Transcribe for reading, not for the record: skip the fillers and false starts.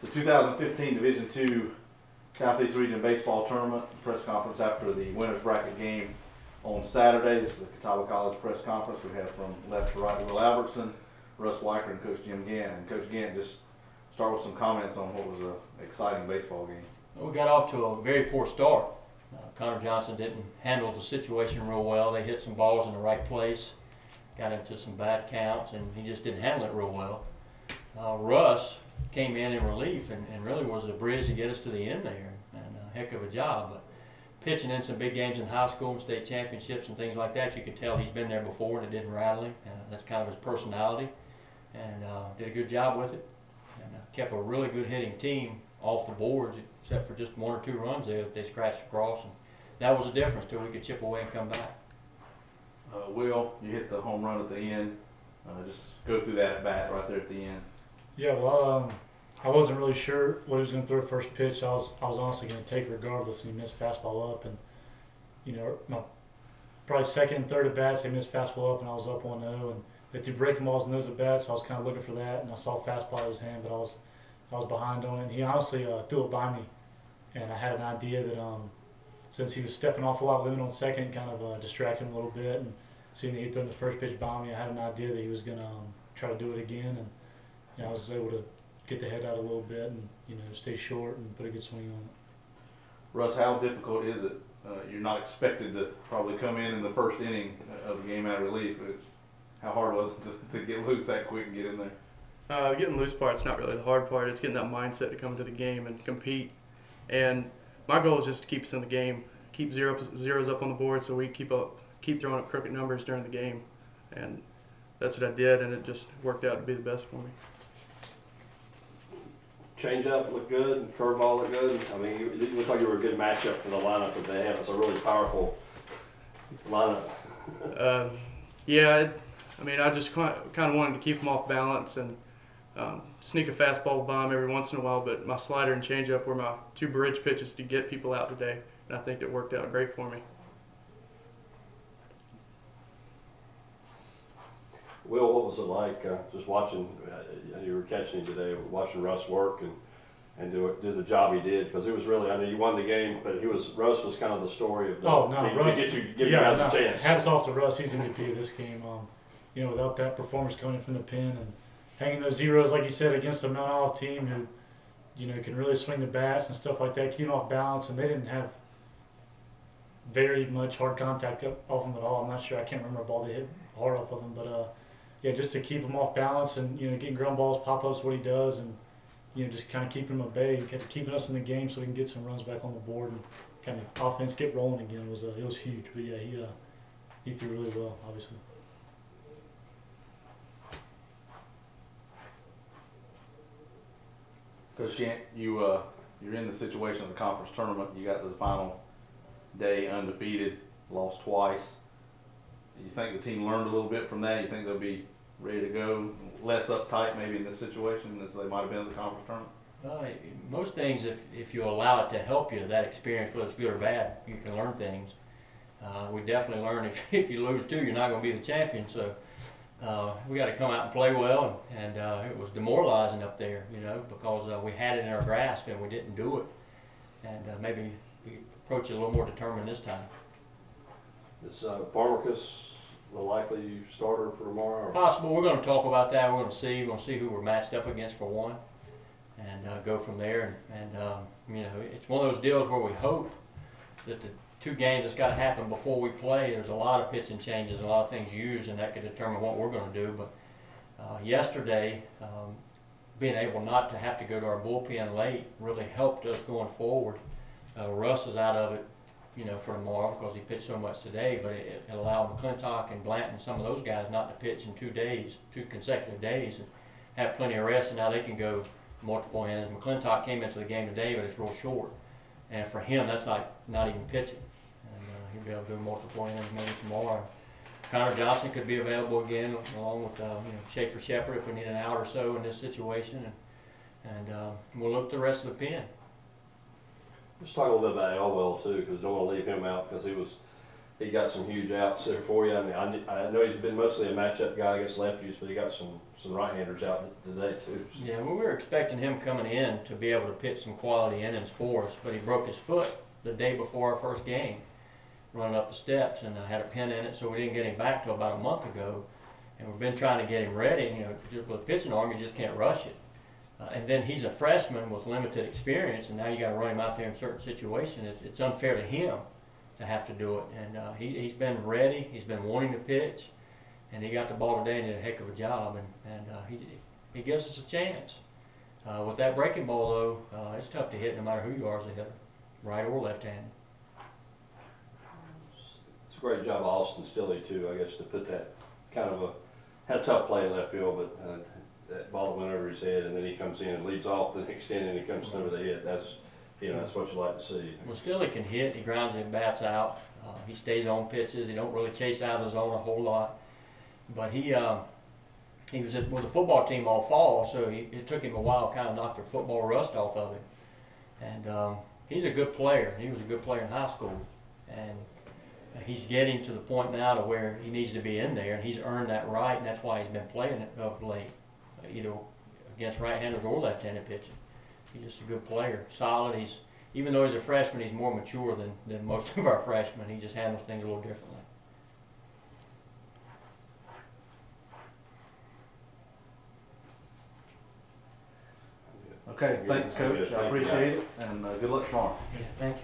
It's the 2015 Division II Southeast Region Baseball Tournament press conference after the winner's bracket game on Saturday. This is the Catawba College press conference. We have from left to right Will Albertson, Russ Weicker, and Coach Jim Gant. And Coach Gant, just start with some comments on what was an exciting baseball game. Well, we got off to a very poor start. Connor Johnson didn't handle the situation real well. They hit some balls in the right place, got into some bad counts, and he just didn't handle it real well. Russ came in relief and really was the bridge to get us to the end there, and a heck of a job. But pitching in some big games in high school and state championships and things like that, you could tell he's been there before and it didn't rattle him. That's kind of his personality, and did a good job with it, and kept a really good hitting team off the boards, except for just one or two runs there that they scratched across, and that was the difference till we could chip away and come back. Will, you hit the home run at the end. Just go through that at bat right there at the end. Yeah, well, I wasn't really sure what he was going to throw first pitch. I was honestly going to take regardless, and he missed fastball up. And my probably second and third at bats, he missed fastball up, and I was up 1-0. And they threw breaking balls in those at bats, so I was kind of looking for that. And I saw a fastball in his hand, but I was behind on it. And he honestly threw it by me, and I had an idea that since he was stepping off a lot, living on second, kind of distracted him a little bit. And seeing that he threw the first pitch by me, I had an idea that he was going to try to do it again. And I was able to get the head out a little bit and stay short and put a good swing on it. Russ, how difficult is it? You're not expected to probably come in the first inning of the game out of relief. How hard was it to get loose that quick and get in there? Getting loose part's not really the hard part. It's getting that mindset to come into the game and compete. And my goal is just to keep us in the game, keep zeros up on the board, so we keep throwing up crooked numbers during the game. And that's what I did, and it just worked out to be the best for me. Change-up looked good, curveball looked good. I mean, you looked like you were a good matchup for the lineup that they have. It's a really powerful lineup. Yeah, I mean, I just kind of wanted to keep them off balance and sneak a fastball by them every once in a while, but my slider and changeup were my two bridge pitches to get people out today, and I think it worked out great for me. Will, what was it like just watching, you were catching him today, watching Russ work and do the job he did? Because it was really, I know you won the game, but Russ was kind of the story of the team Russ, to give you guys a chance. Hats off to Russ, he's MVP of this game. Without that performance coming from the pen and hanging those zeros, like you said, against a non-off team who, can really swing the bats and stuff like that, keeping off balance, and they didn't have very much hard contact off them at all. I'm not sure, I can't remember a ball they hit hard off of them, but yeah, just to keep him off balance and getting ground balls, pop-ups, what he does, and just kind of keeping him at bay, keeping us in the game so we can get some runs back on the board and kind of offense get rolling again it was huge. But yeah, he threw really well, obviously. Coach Gant, you're in the situation of the conference tournament. You got to the final day undefeated, lost twice. Do you think the team learned a little bit from that? You think they'll be ready to go, less uptight maybe in this situation as they might have been in the conference tournament? Most things, if you allow it to help you, that experience, whether it's good or bad, you can learn things. We definitely learn if you lose too, you're not going to be the champion. So we got to come out and play well, and it was demoralizing up there, because we had it in our grasp and we didn't do it. And maybe we approach it a little more determined this time. Is Farmerkus the likely starter for tomorrow? Possible. We're going to talk about that. We're going to see who we're matched up against for one, and go from there. And it's one of those deals where we hope that the two games that's got to happen before we play. There's a lot of pitching changes, a lot of things used, and that could determine what we're going to do. But yesterday, being able not to have to go to our bullpen late really helped us going forward. Russ is out of it, for tomorrow because he pitched so much today, but it allowed McClintock and Blanton, some of those guys, not to pitch in 2 consecutive days, and have plenty of rest, and now they can go multiple innings. McClintock came into the game today, but it's real short, and for him, that's like not even pitching, and he'll be able to do multiple innings maybe tomorrow. Connor Johnson could be available again, along with Schaefer Shepard if we need an out or so in this situation, and we'll look at the rest of the pen. Let's talk a little bit about Elwell too, because I don't want to leave him out because he got some huge outs there for you. I mean, I know he's been mostly a matchup guy against lefties, but he got some some right-handers out today too. Yeah, well, we were expecting him coming in to be able to pitch some quality innings for us, but he broke his foot the day before our first game, running up the steps, and had a pin in it, so we didn't get him back till about a month ago. And we've been trying to get him ready. You know, just with a pitching arm, you just can't rush it. And then he's a freshman with limited experience, and now you got to run him out there in certain situations. It's unfair to him to have to do it. And he's been ready. He's been wanting to pitch, and he got the ball today and did a heck of a job. And he gives us a chance. With that breaking ball, though, it's tough to hit no matter who you are as a hitter, right or left-handed. It's a great job of Austin Stilley too, I guess, to put that kind of had a tough play in left field, but that ball went over his head, and then he comes in and leads off the next inning, and he comes through the hit. That's, you know, that's what you like to see. Well, Stilley can hit. He grinds his bats out. He stays on pitches. He don't really chase out of the zone a whole lot. But he was with the football team all fall, so it took him a while to kind of knock the football rust off of him. And he's a good player. He was a good player in high school, and he's getting to the point now to where he needs to be in there, and he's earned that right, and that's why he's been playing it of late, either against right-handers or left-handed pitching. He's just a good player, solid. Even though he's a freshman, he's more mature than most of our freshmen. He just handles things a little differently. Okay, thanks, Coach. I appreciate it, and good luck tomorrow. Yeah, thank you.